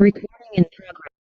Recording in progress.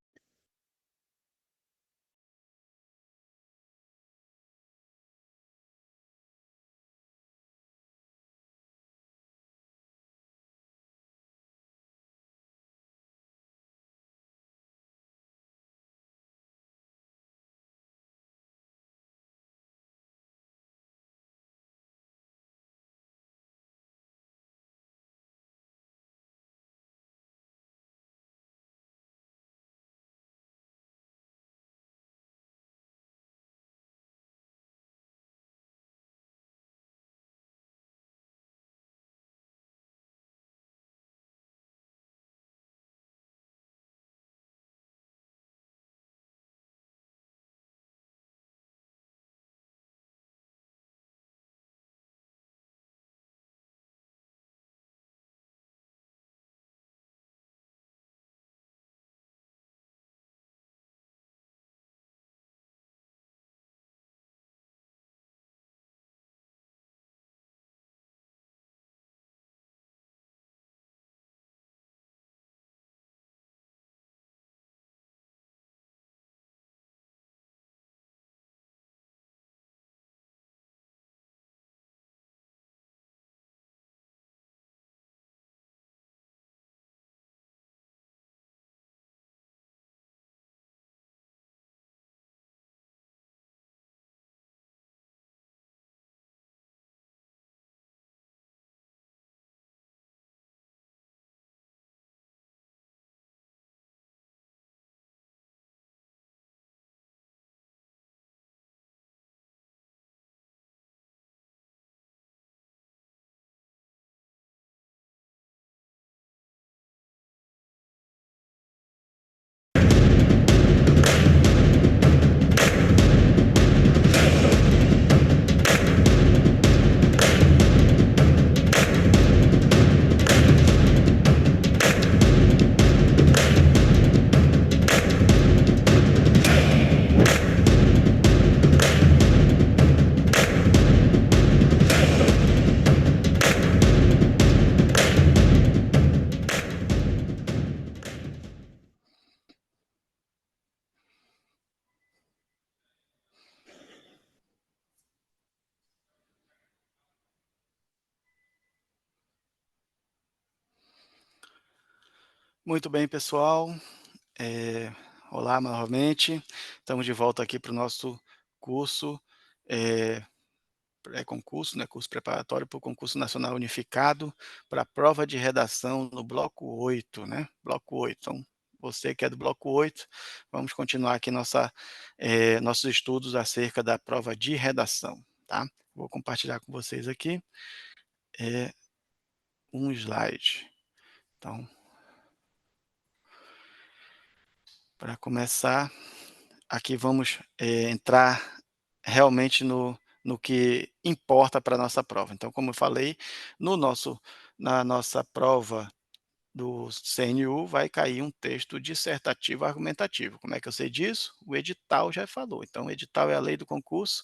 Muito bem, pessoal. Olá novamente. Estamos de volta aqui para o nosso curso, pré-concurso, né, curso preparatório para o concurso nacional unificado, para a prova de redação no bloco 8, né, bloco 8. Então, você que é do bloco 8, vamos continuar aqui nossos estudos acerca da prova de redação, tá? Vou compartilhar com vocês aqui, um slide. Então, para começar, aqui vamos, entrar realmente no que importa para a nossa prova. Então, como eu falei, na nossa prova do CNU vai cair um texto dissertativo argumentativo. Como é que eu sei disso? O edital já falou. Então, o edital é a lei do concurso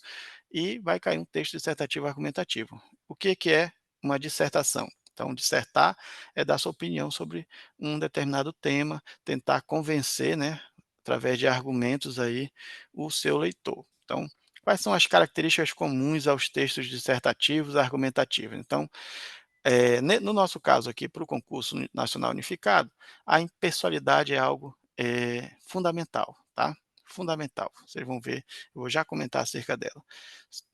e vai cair um texto dissertativo argumentativo. O que que é uma dissertação? Então, dissertar é dar sua opinião sobre um determinado tema, tentar convencer, né, através de argumentos aí, o seu leitor. Então, quais são as características comuns aos textos dissertativos argumentativos? Então, no nosso caso aqui, para o concurso nacional unificado, a impessoalidade é algo fundamental, tá? Fundamental. Vocês vão ver, eu vou já comentar acerca dela.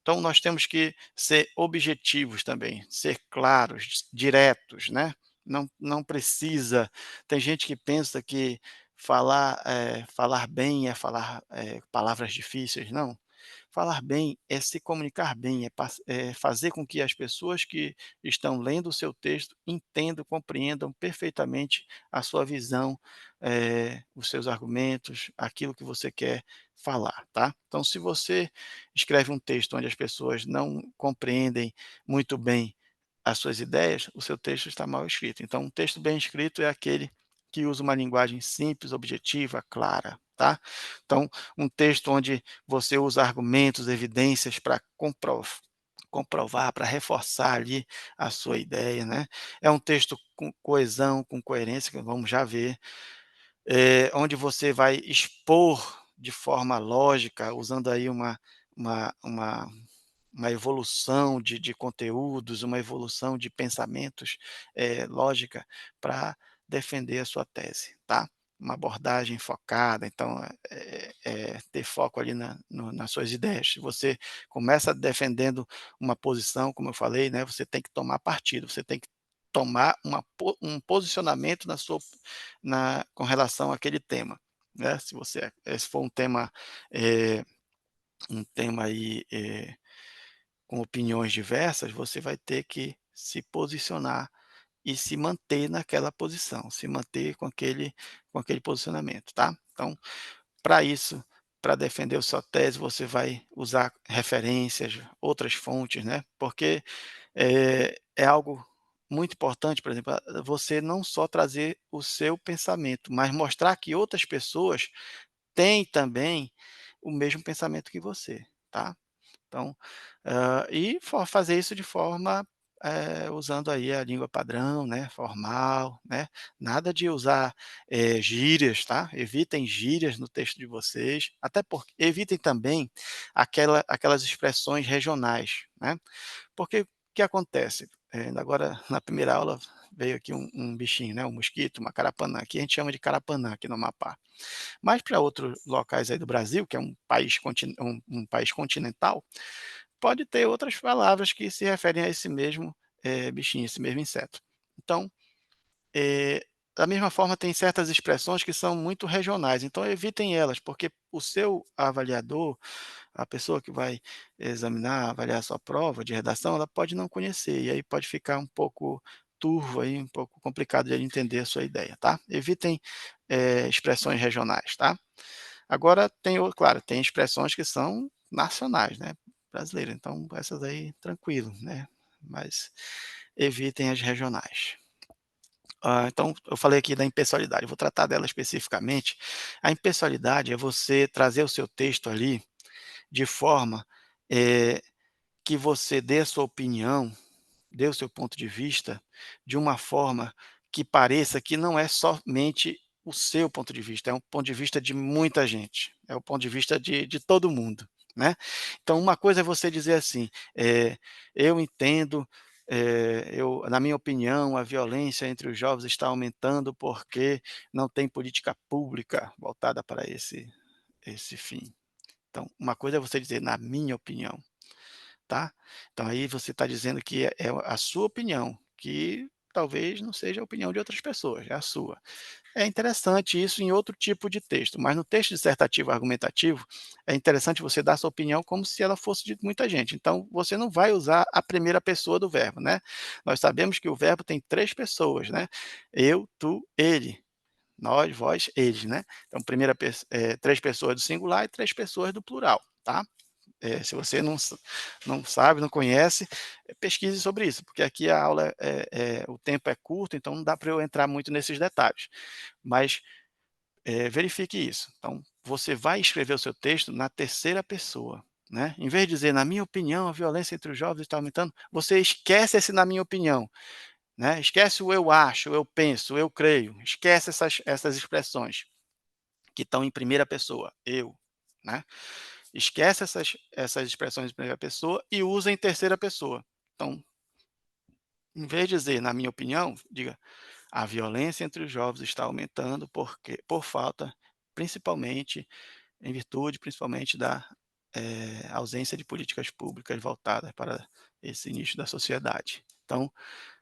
Então, nós temos que ser objetivos também, ser claros, diretos, né? Não precisa. Tem gente que pensa que falar bem é falar palavras difíceis. Não. Falar bem é se comunicar bem, é fazer com que as pessoas que estão lendo o seu texto entendam, compreendam perfeitamente a sua visão, os seus argumentos, aquilo que você quer falar, tá. Então, se você escreve um texto onde as pessoas não compreendem muito bem as suas ideias, o seu texto está mal escrito. Então, um texto bem escrito é aquele que usa uma linguagem simples, objetiva, clara, tá. Então, um texto onde você usa argumentos, evidências para comprovar, para reforçar ali a sua ideia, né. É um texto com coesão, com coerência, que vamos já ver. onde você vai expor de forma lógica, usando aí uma uma uma evolução de conteúdos, uma evolução de pensamentos, lógica para defender a sua tese, tá. Uma abordagem focada, então, ter foco ali nas suas ideias. Se você começa defendendo uma posição, como eu falei, né, você tem que tomar partido, você tem que tomar um posicionamento com relação àquele tema, né. Se for eh, um tema aí, com opiniões diversas, você vai ter que se posicionar e se manter naquela posição, se manter com aquele posicionamento, tá. Então, para isso, para defender a sua tese, você vai usar referências, outras fontes, né, porque, é algo muito importante, por exemplo, você não só trazer o seu pensamento, mas mostrar que outras pessoas têm também o mesmo pensamento que você, tá. Então, e fazer isso de forma, usando aí a língua padrão, né, formal, né, nada de usar, gírias, tá, evitem gírias no texto de vocês, até porque evitem também aquelas expressões regionais, né, porque o que acontece, agora na primeira aula veio aqui um bichinho, né, um mosquito, uma carapanã, aqui a gente chama de carapanã aqui no Amapá. Mas para outros locais aí do Brasil, que é um país continental, pode ter outras palavras que se referem a esse mesmo, bichinho, esse mesmo inseto. Então, eh, da mesma forma tem certas expressões que são muito regionais, então evitem elas, porque o seu avaliador, a pessoa que vai examinar, avaliar a sua prova de redação, ela pode não conhecer, e aí pode ficar um pouco turvo aí, um pouco complicado de ele entender a sua ideia, tá. Evitem, expressões regionais, tá. Agora claro, tem expressões que são nacionais, né, brasileiras, então essas aí tranquilo, né, mas evitem as regionais. Então eu falei aqui da impessoalidade, eu vou tratar dela especificamente. A impessoalidade é você trazer o seu texto ali de forma, eh, que você dê a sua opinião, dê o seu ponto de vista, de uma forma que pareça que não é somente o seu ponto de vista, é um ponto de vista de muita gente, é o ponto de vista de todo mundo, né. Então uma coisa é você dizer assim, "Eu entendo, na minha opinião, a violência entre os jovens está aumentando porque não tem política pública voltada para esse fim". Então, uma coisa é você dizer: "Na minha opinião", tá. Então aí você está dizendo que é a sua opinião, que talvez não seja a opinião de outras pessoas, é a sua. É interessante isso em outro tipo de texto, mas no texto dissertativo argumentativo, é interessante você dar sua opinião como se ela fosse de muita gente. Então, você não vai usar a primeira pessoa do verbo, né. Nós sabemos que o verbo tem 3 pessoas, né. Eu, tu, ele. Nós, vós, eles, né. Então, 3 pessoas do singular e 3 pessoas do plural, tá. Se você não sabe, não conhece, pesquise sobre isso, porque aqui a aula o tempo é curto, então não dá para eu entrar muito nesses detalhes. Mas, verifique isso. Então, você vai escrever o seu texto na terceira pessoa, né. Em vez de dizer: "Na minha opinião, a violência entre os jovens está aumentando", você esquece esse "na minha opinião", né, esquece o "eu acho", o "eu penso", o "eu creio", esquece essas expressões que estão em primeira pessoa, eu, né. Esquece essas expressões em primeira pessoa e usa em terceira pessoa. Então, em vez de dizer: "Na minha opinião", diga: "A violência entre os jovens está aumentando porque por falta, principalmente em virtude, principalmente da, ausência de políticas públicas voltadas para esse nicho da sociedade". Então,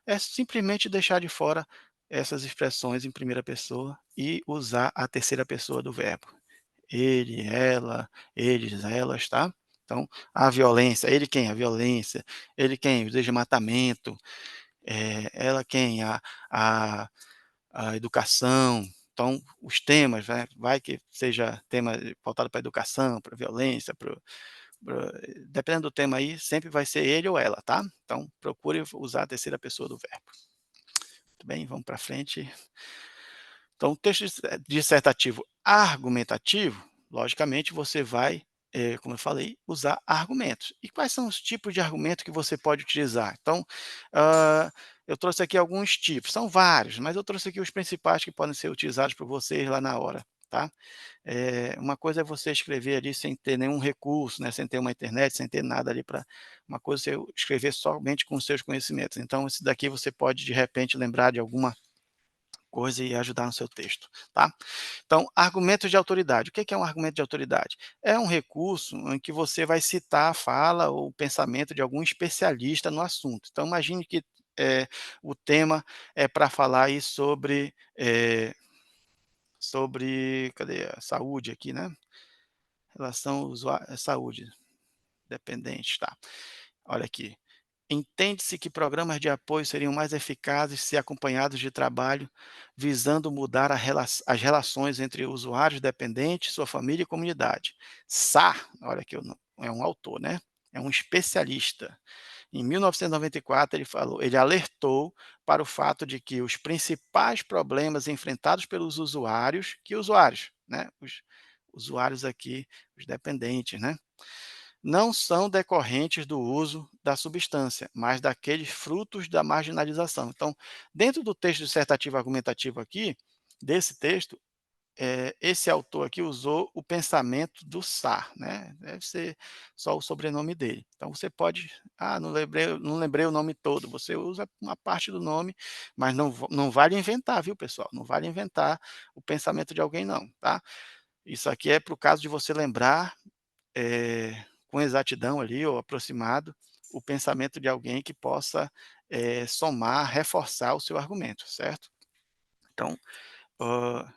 é simplesmente deixar de fora essas expressões em primeira pessoa e usar a terceira pessoa do verbo. Ele, ela, eles, elas, tá. Então, a violência, ele quem? A violência. Ele quem? O desmatamento. Ela quem? A a educação. Então, os temas, né, vai que seja tema voltado para educação, para violência, dependendo do tema aí, sempre vai ser ele ou ela, tá. Então, procure usar a terceira pessoa do verbo. Muito bem, vamos para frente. Então, o texto dissertativo argumentativo, logicamente você vai como eu falei, usar argumentos. E quais são os tipos de argumento que você pode utilizar? Então, hã, eu trouxe aqui alguns tipos, são vários, mas eu trouxe aqui os principais que podem ser utilizados por vocês lá na hora, tá? Uma coisa é você escrever ali sem ter nenhum recurso, né, sem ter uma internet, sem ter nada ali para uma coisa é você escrever somente com os seus conhecimentos. Então esse daqui você pode, de repente, lembrar de alguma coisa e ajudar no seu texto, tá? Então, argumentos de autoridade. O que é um argumento de autoridade? É um recurso em que você vai citar a fala ou o pensamento de algum especialista no assunto. Então, imagine que o tema é para falar aí sobre, cadê a saúde aqui, né? Relação saúde, dependente, tá. Olha aqui, entende-se que programas de apoio seriam mais eficazes se acompanhados de trabalho visando mudar as relações entre usuários dependentes, sua família e comunidade. Sarr, olha aqui, é um autor, né, é um especialista. Em 1994 ele alertou para o fato de que os principais problemas enfrentados pelos usuários, que usuários, né, os usuários aqui, os dependentes, né, não são decorrentes do uso da substância, mas daqueles frutos da marginalização. Então, dentro do texto dissertativo argumentativo aqui, desse texto, esse autor aqui usou o pensamento do Sarr, né, deve ser só o sobrenome dele. Então você pode: "Ah, não lembrei o nome todo", você usa uma parte do nome, mas não vale inventar, viu, pessoal, não vale inventar o pensamento de alguém não, tá. Isso aqui é para o caso de você lembrar, com exatidão ali ou aproximado, o pensamento de alguém que possa, somar, reforçar o seu argumento, certo. Então, hã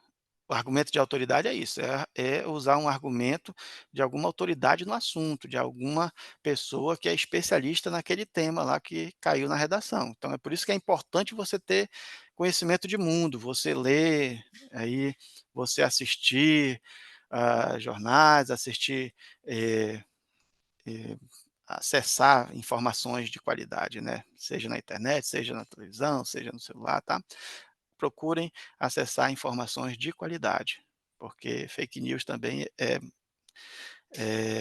o argumento de autoridade é isso, é usar um argumento de alguma autoridade no assunto, de alguma pessoa que é especialista naquele tema lá que caiu na redação. Então é por isso que é importante você ter conhecimento de mundo, você ler, aí você assistir, jornais, assistir, eh eh, acessar informações de qualidade, né, seja na internet, seja na televisão, seja no celular, tá. Procurem acessar informações de qualidade, porque fake news também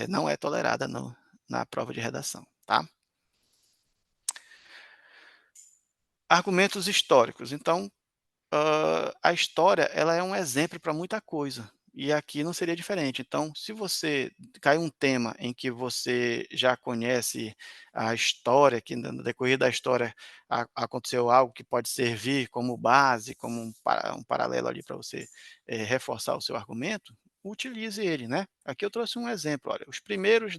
não é tolerada na prova de redação, tá. Argumentos históricos, então, a história ela é um exemplo para muita coisa, e aqui não seria diferente. Então, se você cai um tema em que você já conhece a história, que no decorrer da história aconteceu algo que pode servir como base, como um paralelo ali para você, reforçar o seu argumento, utilize ele, né. Aqui eu trouxe um exemplo, olha, os primeiros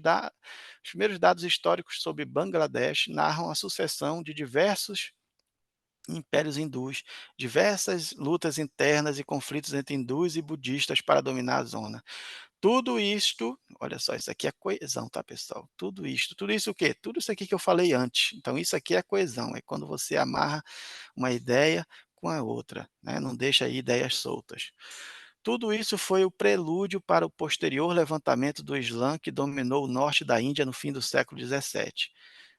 dados históricos sobre Bangladesh narram a sucessão de diversos impérios hindus, diversas lutas internas e conflitos entre hindus e budistas para dominar a zona. Tudo isto, olha só, isso aqui é coesão, tá, pessoal? Tudo isso o quê? Tudo isso aqui que eu falei antes. Então isso aqui é coesão, é quando você amarra uma ideia com a outra, né, não deixa aí ideias soltas. Tudo isso foi o prelúdio para o posterior levantamento do Islã que dominou o norte da Índia no fim do século XVII.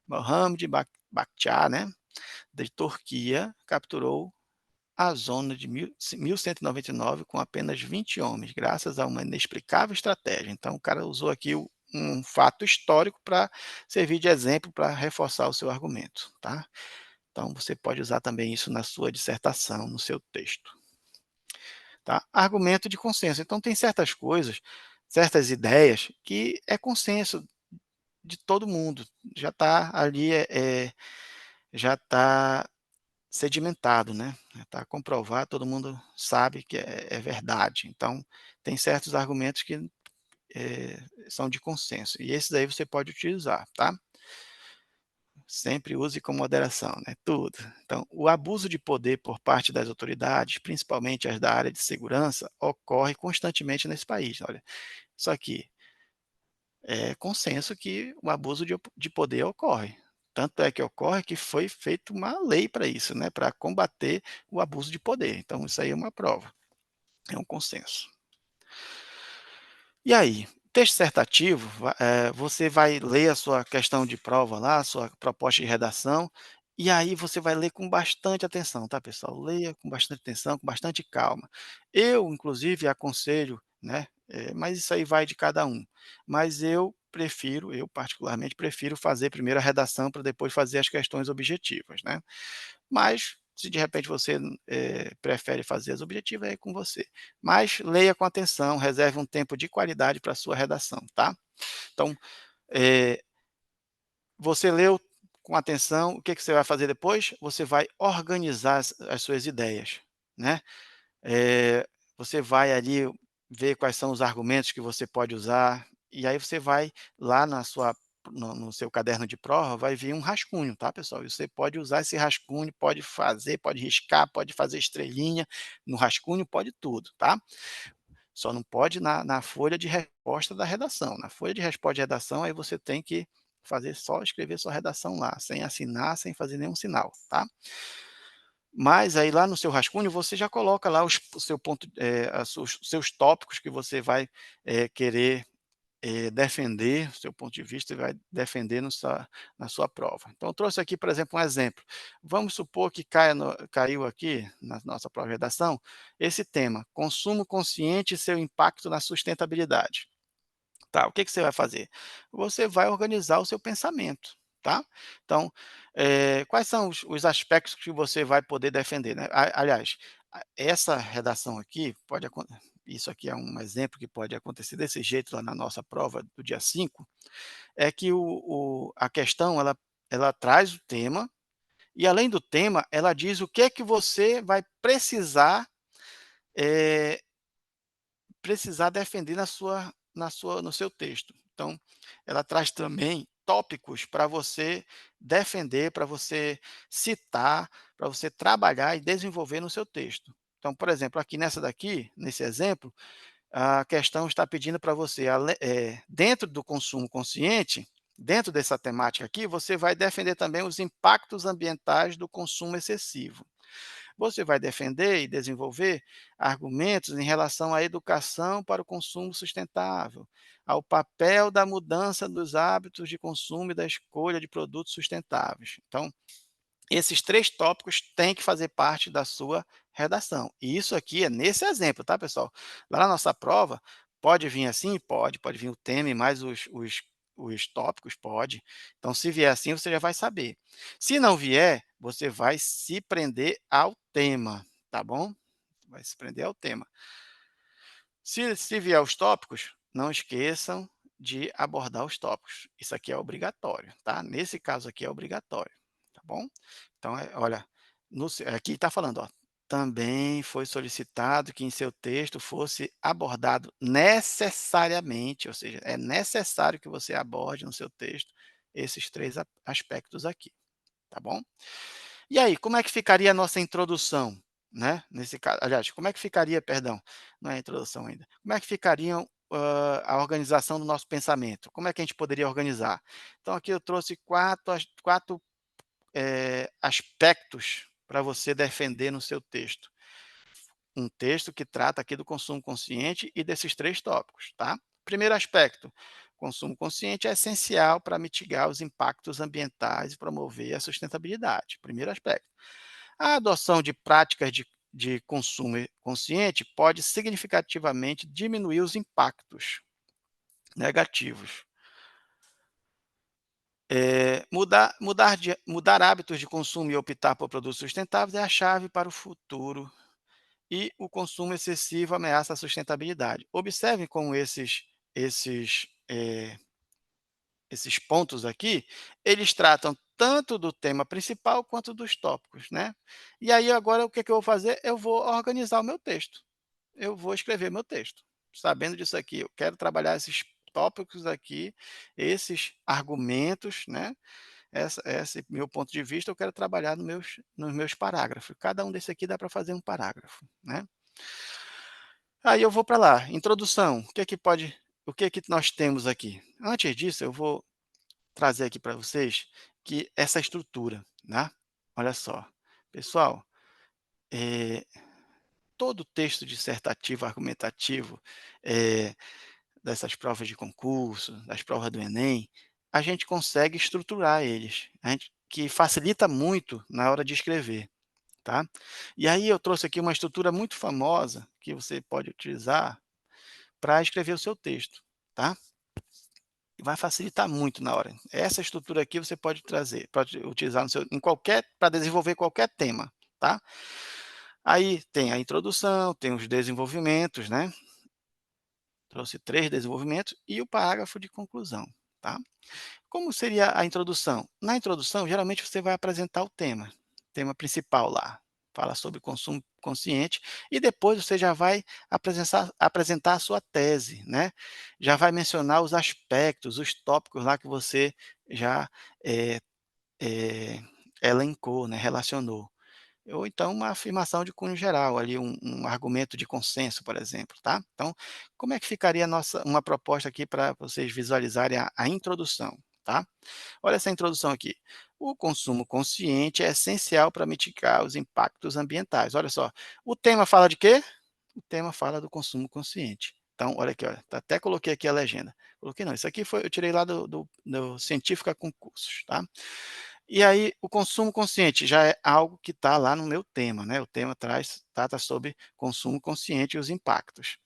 Mohammed Bakhtiar, né, de Turquia, capturou a zona de 1199 com apenas 20 homens, graças a uma inexplicável estratégia. Então o cara usou aqui um fato histórico para servir de exemplo para reforçar o seu argumento, tá. Então você pode usar também isso na sua dissertação, no seu texto, tá. Argumento de consenso, então tem certas coisas, certas ideias que é consenso de todo mundo, já está ali, já está sedimentado, né, está comprovado, todo mundo sabe que é verdade. Então, tem certos argumentos que, são de consenso, e esses aí você pode utilizar, tá. Sempre use com moderação, né, tudo. Então, o abuso de poder por parte das autoridades, principalmente as da área de segurança, ocorre constantemente nesse país, olha. Isso aqui é consenso que o abuso de poder ocorre. Tanto é que ocorre que foi feita uma lei para isso, né, para combater o abuso de poder. Então isso aí é uma prova, é um consenso. E aí, texto dissertativo, você vai ler a sua questão de prova lá, a sua proposta de redação, e aí você vai ler com bastante atenção, tá, pessoal? Leia com bastante atenção, com bastante calma. Eu, inclusive, aconselho, né, mas isso aí vai de cada um. Mas eu particularmente prefiro fazer primeiro a redação para depois fazer as questões objetivas, né. Mas, se de repente você, prefere fazer as objetivas, é com você. Mas leia com atenção, reserve um tempo de qualidade para a sua redação, tá. Então, eh, você leu com atenção, o que que você vai fazer depois? Você vai organizar as suas ideias, né. Eh, Você vai ali ver quais são os argumentos que você pode usar, e aí você vai lá na sua no seu caderno de prova, vai vir um rascunho, tá, pessoal? E você pode usar esse rascunho, pode fazer, pode riscar, pode fazer estrelinha no rascunho, pode tudo, tá? Só não pode na folha de resposta da redação. Na folha de resposta de redação, aí você tem que fazer só escrever sua redação lá, sem assinar, sem fazer nenhum sinal, tá? Mas aí lá no seu rascunho você já coloca lá o seu ponto, os seus tópicos que você vai, querer, defender, o seu ponto de vista e vai defender no sua na sua prova. Então eu trouxe aqui, por exemplo, um exemplo. Vamos supor que caiu aqui na nossa prova de redação, esse tema: "Consumo consciente e seu impacto na sustentabilidade". Tá, o que que você vai fazer? Você vai organizar o seu pensamento, tá. Então, quais são os aspectos que você vai poder defender, né. Aliás, essa redação aqui isso aqui é um exemplo que pode acontecer desse jeito lá na nossa prova do dia 5, é que a questão ela traz o tema, e além do tema, ela diz o que é que você vai eh precisar defender no seu texto. Então, ela traz também tópicos para você defender, para você citar, para você trabalhar e desenvolver no seu texto. Então, por exemplo, aqui nessa daqui, nesse exemplo, a questão está pedindo para você, dentro do consumo consciente, dentro dessa temática aqui, você vai defender também os impactos ambientais do consumo excessivo. Você vai defender e desenvolver argumentos em relação à educação para o consumo sustentável, ao papel da mudança dos hábitos de consumo e da escolha de produtos sustentáveis. Então, esses 3 tópicos têm que fazer parte da sua redação. E isso aqui é nesse exemplo, tá, pessoal? Lá na nossa prova, pode vir assim? Pode vir o tema e mais os tópicos? Pode. Então, se vier assim, você já vai saber. Se não vier, você vai se prender ao tema, tá bom? Vai se prender ao tema. Se vier os tópicos, não esqueçam de abordar os tópicos. Isso aqui é obrigatório, tá? Nesse caso aqui é obrigatório, tá bom? Então, olha, aqui está falando, ó, também foi solicitado que em seu texto fosse abordado necessariamente, ou seja, é necessário que você aborde no seu texto esses 3 aspectos aqui, tá bom? E aí, como é que ficaria a nossa introdução, né, nesse caso, aliás, como é que ficaria, perdão, não é a introdução ainda, como é que ficariam, a organização do nosso pensamento? Como é que a gente poderia organizar? Então aqui eu trouxe 4 aspectos para você defender no seu texto. Um texto que trata aqui do consumo consciente e desses 3 tópicos, tá. Primeiro aspecto, consumo consciente é essencial para mitigar os impactos ambientais e promover a sustentabilidade, primeiro aspecto. A adoção de práticas de consumo consciente pode significativamente diminuir os impactos negativos. Mudar hábitos de consumo e optar por produtos sustentáveis é a chave para o futuro, e o consumo excessivo ameaça a sustentabilidade. Observem como esses pontos aqui, eles tratam tanto do tema principal quanto dos tópicos, né. E aí agora o que que eu vou fazer? Eu vou organizar o meu texto. Eu vou escrever meu texto. Sabendo disso aqui, eu quero trabalhar esses tópicos aqui, esses argumentos, né, esse meu ponto de vista eu quero trabalhar nos meus parágrafos. Cada um desse aqui dá para fazer um parágrafo, né. Aí eu vou para lá, introdução, o que que nós temos aqui? Antes disso eu vou trazer aqui para vocês que essa estrutura, né. Olha só, pessoal, eh, todo texto dissertativo, argumentativo, eh, dessas provas de concurso, das provas do Enem, a gente consegue estruturar eles, que facilita muito na hora de escrever, tá. E aí eu trouxe aqui uma estrutura muito famosa que você pode utilizar para escrever o seu texto, tá? E vai facilitar muito na hora. Essa estrutura aqui você pode utilizar no seu em qualquer para desenvolver qualquer tema, tá? Aí tem a introdução, tem os desenvolvimentos, né, trouxe 3 desenvolvimentos e o parágrafo de conclusão, tá? Como seria a introdução? Na introdução, geralmente você vai apresentar o tema principal lá, fala sobre consumo consciente e depois você já vai apresentar a sua tese, né, já vai mencionar os aspectos, os tópicos lá que você já, eh eh, elencou, né, relacionou. Ou então uma afirmação de cunho geral, ali um argumento de consenso, por exemplo, tá. Então, como é que ficaria a nossa uma proposta aqui para vocês visualizarem a introdução, tá. Olha essa introdução aqui. O consumo consciente é essencial para mitigar os impactos ambientais. Olha só, o tema fala de quê? O tema fala do consumo consciente. Então, olha aqui, olha, até coloquei aqui a legenda. Coloquei não, isso aqui foi eu tirei lá do Científica Concursos, tá. E aí, o consumo consciente já é algo que está lá no meu tema, né, o tema trata sobre consumo consciente e os impactos.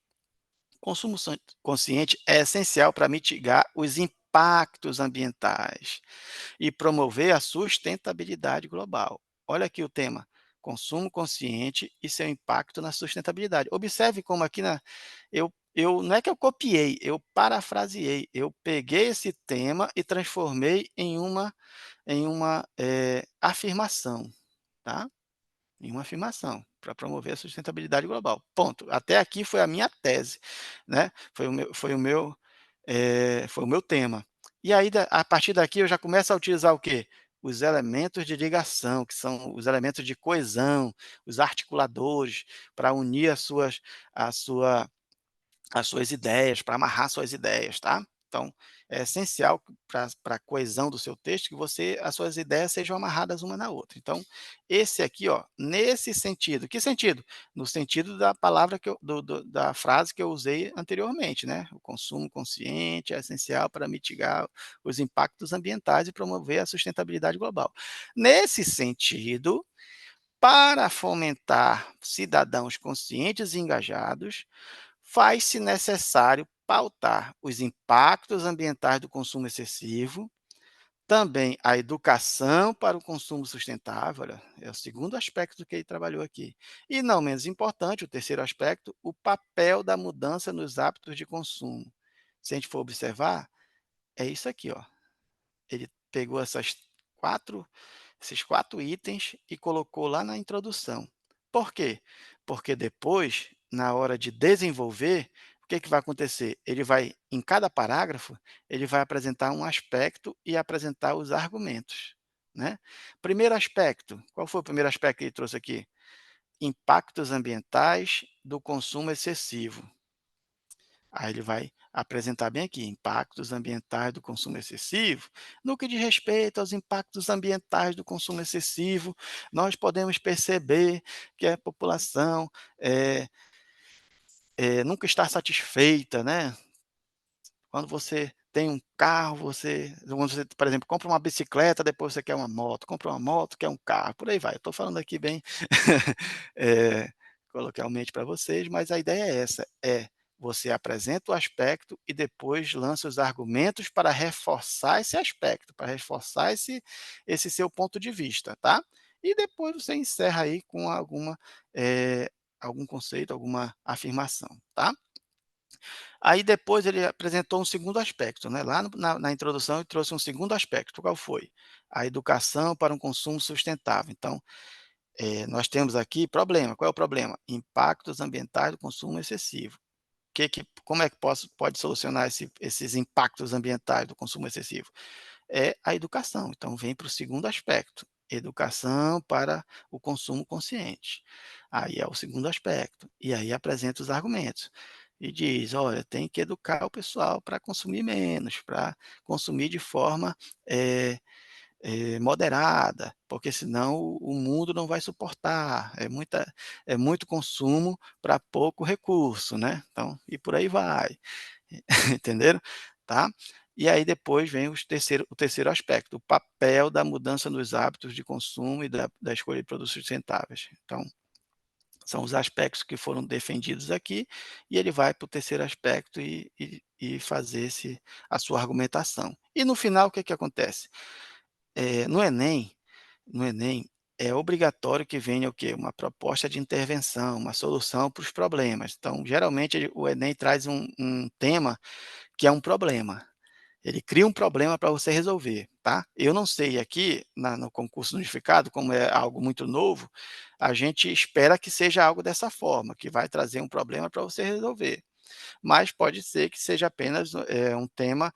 Consumo consciente é essencial para mitigar os impactos ambientais e promover a sustentabilidade global. Olha aqui o tema: consumo consciente e seu impacto na sustentabilidade. Observe como aqui eu não é que eu copiei, eu parafraseei, eu peguei esse tema e transformei em uma afirmação, tá? Em uma afirmação, para promover a sustentabilidade global, ponto. Até aqui foi a minha tese, né, foi o meu tema. E aí a partir daqui eu já começo a utilizar o quê? Os elementos de ligação, que são os elementos de coesão, os articuladores, para unir a sua as suas ideias, para amarrar suas ideias, tá. Então, é essencial para a coesão do seu texto que as suas ideias sejam amarradas uma na outra. Então, esse aqui, ó, nesse sentido, que sentido? No sentido da palavra que eu da frase que eu usei anteriormente, né, o consumo consciente é essencial para mitigar os impactos ambientais e promover a sustentabilidade global. Nesse sentido, para fomentar cidadãos conscientes e engajados, faz-se necessário pautar os impactos ambientais do consumo excessivo, também a educação para o consumo sustentável, olha, é o segundo aspecto que ele trabalhou aqui. E não menos importante, o terceiro aspecto, o papel da mudança nos hábitos de consumo. Se a gente for observar, é isso aqui, ó. Ele pegou quatro esses 4 itens e colocou lá na introdução. Por quê? Porque depois, na hora de desenvolver, o que que vai acontecer? Ele vai em cada parágrafo, ele vai apresentar um aspecto e apresentar os argumentos, né. Primeiro aspecto, qual foi o primeiro aspecto que ele trouxe aqui? Impactos ambientais do consumo excessivo. Aí ele vai apresentar bem aqui, impactos ambientais do consumo excessivo. No que diz respeito aos impactos ambientais do consumo excessivo, nós podemos perceber que a população, eh nunca está satisfeita, né. Quando você tem um carro, quando você, por exemplo, compra uma bicicleta, depois você quer uma moto, compra uma moto, quer um carro, por aí vai. Eu estou falando aqui bem, eh, coloquialmente para vocês, mas a ideia é essa, você apresenta o aspecto e depois lança os argumentos para reforçar esse aspecto, para reforçar esse seu ponto de vista, tá. E depois você encerra aí com algum conceito, alguma afirmação, tá. Aí depois ele apresentou um segundo aspecto, né, lá na introdução ele trouxe um segundo aspecto, qual foi? A educação para um consumo sustentável. Então, nós temos aqui problema, qual é o problema? Impactos ambientais do consumo excessivo. Como é que pode solucionar esses impactos ambientais do consumo excessivo? É a educação, então vem para o segundo aspecto, educação para o consumo consciente. Aí é o segundo aspecto, e aí apresenta os argumentos, e diz: "Olha, tem que educar o pessoal para consumir menos, para consumir de forma, eh moderada, porque senão o mundo não vai suportar, é muito consumo para pouco recurso, né, então e por aí vai". Entenderam? Tá? E aí depois vem o terceiro aspecto, o papel da mudança nos hábitos de consumo e da escolha de produtos sustentáveis. Então, São os aspectos que foram defendidos aqui, e ele vai para o terceiro aspecto e fazer a sua argumentação. E no final o que que acontece? No Enem é obrigatório que venha o quê? Uma proposta de intervenção, uma solução para os problemas. Então, geralmente o Enem traz um tema que é um problema. Ele cria um problema para você resolver, tá. Eu não sei aqui no concurso unificado, como é algo muito novo, a gente espera que seja algo dessa forma, que vai trazer um problema para você resolver. Mas pode ser que seja apenas, um tema,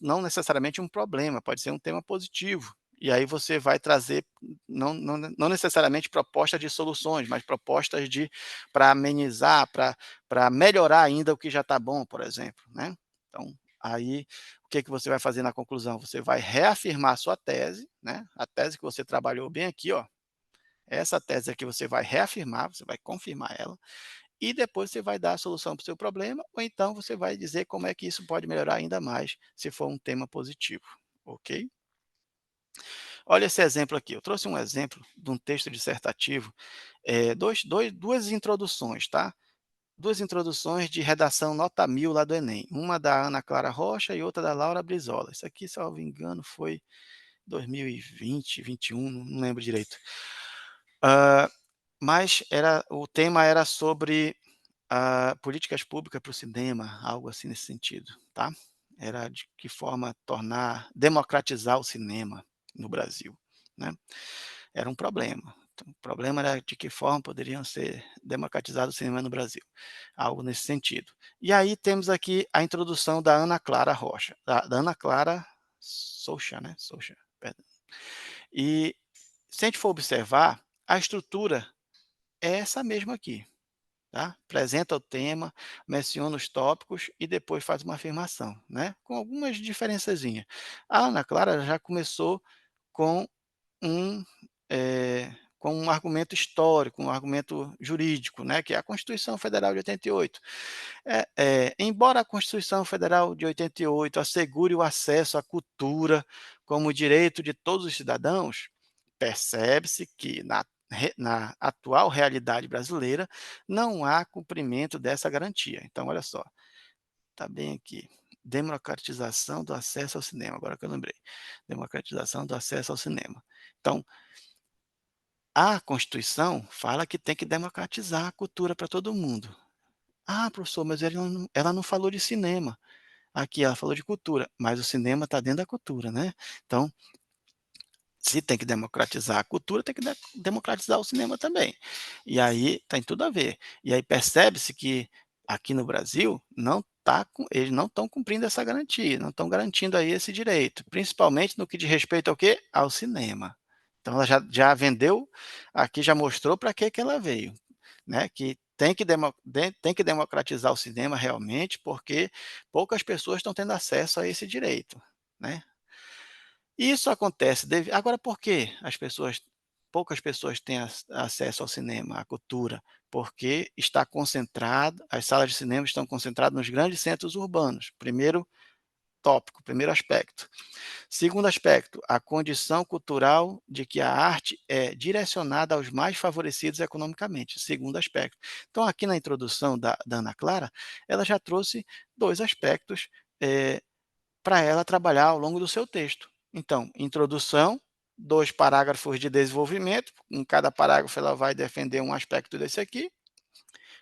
não necessariamente um problema, pode ser um tema positivo. E aí você vai trazer não necessariamente propostas de soluções, mas propostas de para amenizar, para melhorar ainda o que já está bom, por exemplo, né. Então, aí, o que que você vai fazer na conclusão? Você vai reafirmar a sua tese, né, a tese que você trabalhou bem aqui, ó, essa tese aqui você vai reafirmar, você vai confirmar ela, e depois você vai dar a solução para o seu problema, ou então você vai dizer como é que isso pode melhorar ainda mais, se for um tema positivo, ok? Olha esse exemplo aqui, eu trouxe um exemplo de um texto dissertativo, 2 introduções, tá? 2 introduções de redação nota 1000 lá do Enem, uma da Ana Clara Rocha e outra da Laura Brizola. Isso aqui, salvo engano, foi 2020, 21, não lembro direito. Hã, mas o tema era sobre políticas públicas para o cinema, algo assim nesse sentido, tá. Era de que forma democratizar o cinema no Brasil, né. Era um problema. Então, o problema era de que forma poderiam ser democratizado o cinema no Brasil, algo nesse sentido. E aí temos aqui a introdução da Ana Clara Rocha, da Ana Clara Soucha, né, Soucha, perdão. E se a gente for observar, a estrutura é essa mesma aqui. Tá? Apresenta o tema, menciona os tópicos e depois faz uma afirmação, né, com algumas diferençazinhas. A Ana Clara já começou com um, com um argumento histórico, um argumento jurídico, né, que é a Constituição Federal de 88. Embora a Constituição Federal de 88 assegure o acesso à cultura como direito de todos os cidadãos, percebe-se que na atual realidade brasileira não há cumprimento dessa garantia. Então, olha só, está bem aqui, democratização do acesso ao cinema, agora que eu lembrei, democratização do acesso ao cinema. Então, a Constituição fala que tem que democratizar a cultura para todo mundo. "Ah, professor, mas ela não falou de cinema". Aqui ela falou de cultura, mas o cinema está dentro da cultura, né. Então, se tem que democratizar a cultura, tem que democratizar o cinema também. E aí tem tudo a ver. E aí percebe-se que aqui no Brasil eles não estão cumprindo essa garantia, não estão garantindo aí esse direito, principalmente no que diz respeito ao quê? Ao cinema. Então ela já vendeu, aqui já mostrou para que ela veio, né, que tem que democratizar o cinema realmente, porque poucas pessoas estão tendo acesso a esse direito, né. Isso acontece agora por que poucas pessoas têm acesso ao cinema, à cultura? Porque está concentrado as salas de cinema estão concentradas nos grandes centros urbanos, primeiro tópico, primeiro aspecto. Segundo aspecto, a condição cultural de que a arte é direcionada aos mais favorecidos economicamente, segundo aspecto. Então aqui na introdução da Ana Clara, ela já trouxe 2 aspectos, para ela trabalhar ao longo do seu texto. Então, introdução, 2 parágrafos de desenvolvimento, em cada parágrafo ela vai defender um aspecto desse aqui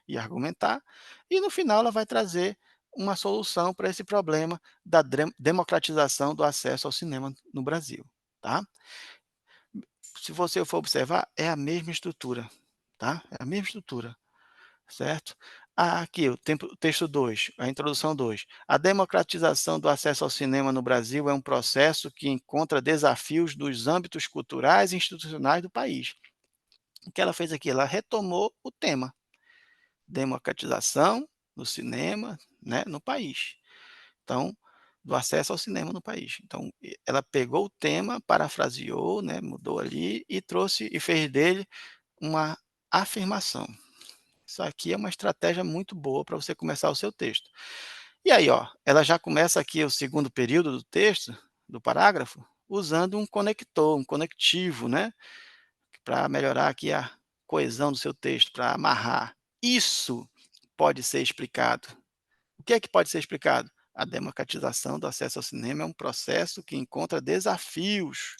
e argumentar, e no final ela vai trazer uma solução para esse problema da democratização do acesso ao cinema no Brasil, tá. Se você for observar, é a mesma estrutura, tá, é a mesma estrutura. Certo? Aqui o texto 2, a introdução 2. A democratização do acesso ao cinema no Brasil é um processo que encontra desafios dos âmbitos culturais e institucionais do país. O que ela fez aqui? Ela retomou o tema, democratização do cinema, né, no país. Então, do acesso ao cinema no país. Então, ela pegou o tema, parafraseou, né, mudou ali e trouxe e fez dele uma afirmação. Isso aqui é uma estratégia muito boa para você começar o seu texto. E aí, ó, ela já começa aqui o segundo período do texto, do parágrafo, usando um conector, um conectivo, né, para melhorar aqui a coesão do seu texto, para amarrar. Isso pode ser explicado. O que é que pode ser explicado? A democratização do acesso ao cinema é um processo que encontra desafios.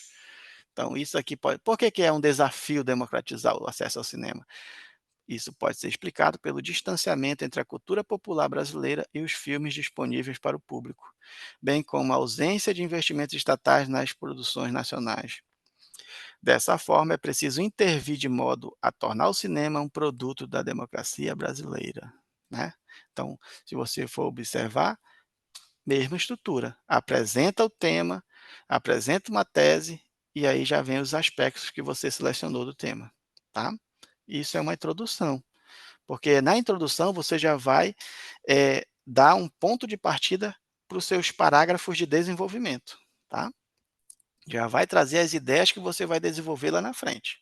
Então, isso aqui pode. Por que, que é um desafio democratizar o acesso ao cinema? Isso pode ser explicado pelo distanciamento entre a cultura popular brasileira e os filmes disponíveis para o público, bem como a ausência de investimentos estatais nas produções nacionais. Dessa forma, é preciso intervir de modo a tornar o cinema um produto da democracia brasileira, né? Então, se você for observar, mesma estrutura, apresenta o tema, apresenta uma tese, e aí já vem os aspectos que você selecionou do tema, tá? Isso é uma introdução, porque na introdução você já vai, dar um ponto de partida para os seus parágrafos de desenvolvimento, tá? Já vai trazer as ideias que você vai desenvolver lá na frente,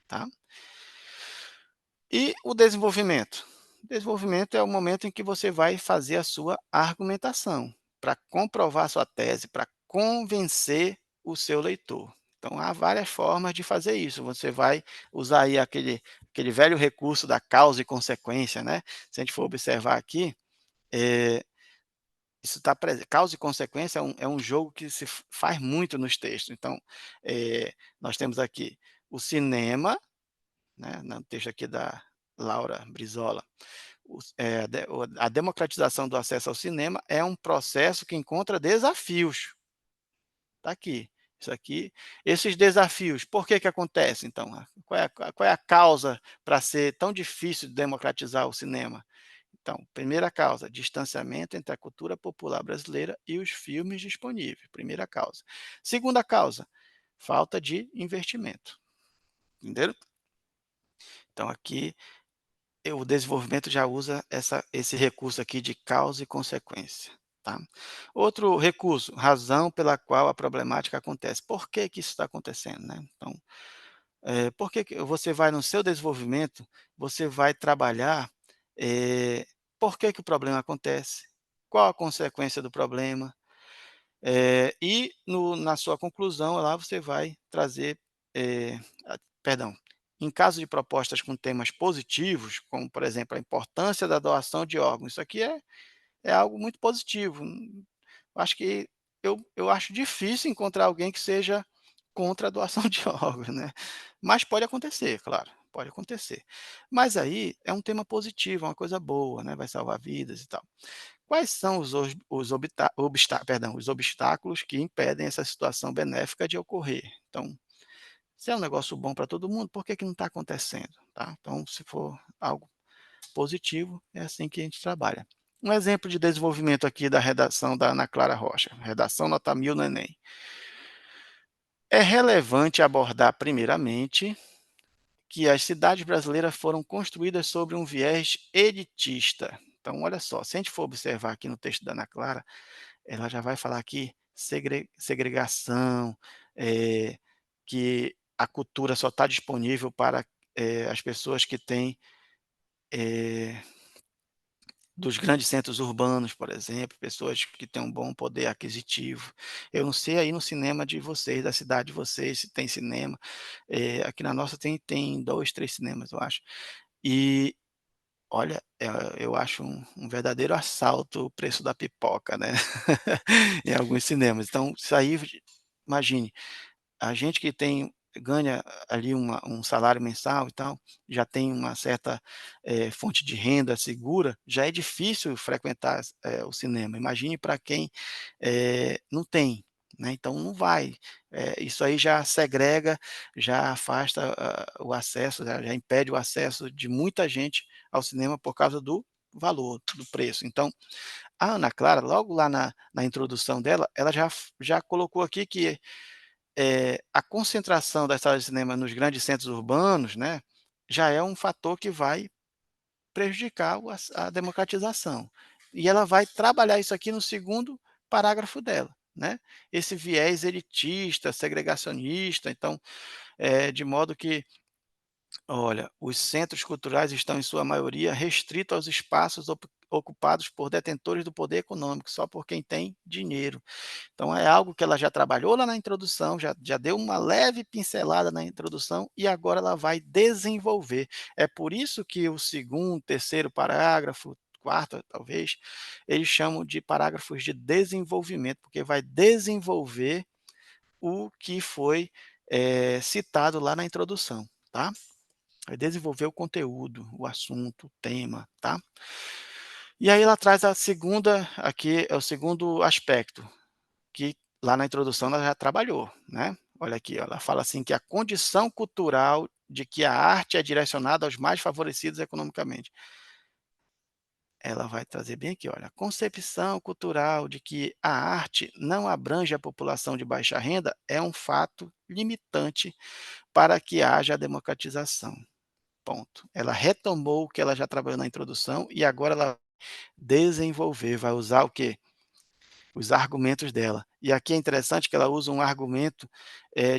tá? E o desenvolvimento? O desenvolvimento é o momento em que você vai fazer a sua argumentação, para comprovar a sua tese, para convencer o seu leitor. Então, há várias formas de fazer isso. Você vai usar aí aquele velho recurso da causa e consequência, né? Se a gente for observar aqui, eh, isso está presente. Causa e consequência é um jogo que se faz muito nos textos. Então, nós temos aqui o cinema, né, no texto aqui da Laura Brizola, a democratização do acesso ao cinema é um processo que encontra desafios. Está aqui. Isso aqui, esses desafios, por que que acontece então? Qual é a causa para ser tão difícil de democratizar o cinema? Então, primeira causa, distanciamento entre a cultura popular brasileira e os filmes disponíveis, primeira causa. Segunda causa, falta de investimento, entenderam? Então aqui o desenvolvimento já usa esse recurso aqui de causa e consequência, tá. Outro recurso, razão pela qual a problemática acontece. Por que que isso está acontecendo, né. Então, por que que você vai no seu desenvolvimento, você vai trabalhar, por que que o problema acontece, qual a consequência do problema, e na sua conclusão lá você vai trazer, perdão, em caso de propostas com temas positivos, como por exemplo a importância da doação de órgãos, isso aqui é algo muito positivo. Acho que eu acho difícil encontrar alguém que seja contra a doação de órgãos, né. Mas pode acontecer, claro, pode acontecer. Mas aí é um tema positivo, é uma coisa boa, né, vai salvar vidas e tal. Quais são os obstáculos que impedem essa situação benéfica de ocorrer? Então, se é um negócio bom para todo mundo, por que que não está acontecendo, tá? Então, se for algo positivo, é assim que a gente trabalha. Um exemplo de desenvolvimento aqui da redação da Ana Clara Rocha, redação nota 1000 no Enem. É relevante abordar primeiramente que as cidades brasileiras foram construídas sobre um viés elitista. Então, olha só, se a gente for observar aqui no texto da Ana Clara, ela já vai falar aqui segregação, que a cultura só está disponível para, as pessoas que têm, eh, dos grandes centros urbanos, por exemplo, pessoas que têm um bom poder aquisitivo. Eu não sei aí no cinema de vocês, da cidade de vocês, se tem cinema, aqui na nossa tem 2, 3 cinemas, eu acho. E olha, eu acho um verdadeiro assalto o preço da pipoca, né, em alguns cinemas. Então isso aí, imagine, a gente que ganha ali um salário mensal e tal, já tem uma certa, fonte de renda segura, já é difícil frequentar o cinema. Imagine para quem, não tem, né, então não vai. Isso aí já segrega, já afasta o acesso, já impede o acesso de muita gente ao cinema por causa do valor, do preço. Então, a Ana Clara, logo lá na introdução dela, ela já colocou aqui que a concentração das salas de cinema nos grandes centros urbanos, né, já é um fator que vai prejudicar a democratização. E ela vai trabalhar isso aqui no segundo parágrafo dela, né. Esse viés elitista, segregacionista, então, de modo que, olha, os centros culturais estão em sua maioria restritos aos espaços ocupados por detentores do poder econômico, só por quem tem dinheiro. Então é algo que ela já trabalhou lá na introdução, já deu uma leve pincelada na introdução e agora ela vai desenvolver. É por isso que o segundo, terceiro parágrafo, quarto talvez, eles chamam de parágrafos de desenvolvimento, porque vai desenvolver o que foi, citado lá na introdução, tá. Vai desenvolver o conteúdo, o assunto, o tema, tá. E aí ela traz a segunda aqui é o segundo aspecto, que lá na introdução ela já trabalhou, né. Olha aqui, ó, ela fala assim que a condição cultural de que a arte é direcionada aos mais favorecidos economicamente. Ela vai trazer bem aqui, olha, a concepção cultural de que a arte não abrange a população de baixa renda é um fato limitante para que haja a democratização, ponto. Ela retomou o que ela já trabalhou na introdução e agora ela desenvolver, vai usar o quê? Os argumentos dela. E aqui é interessante que ela usa um argumento,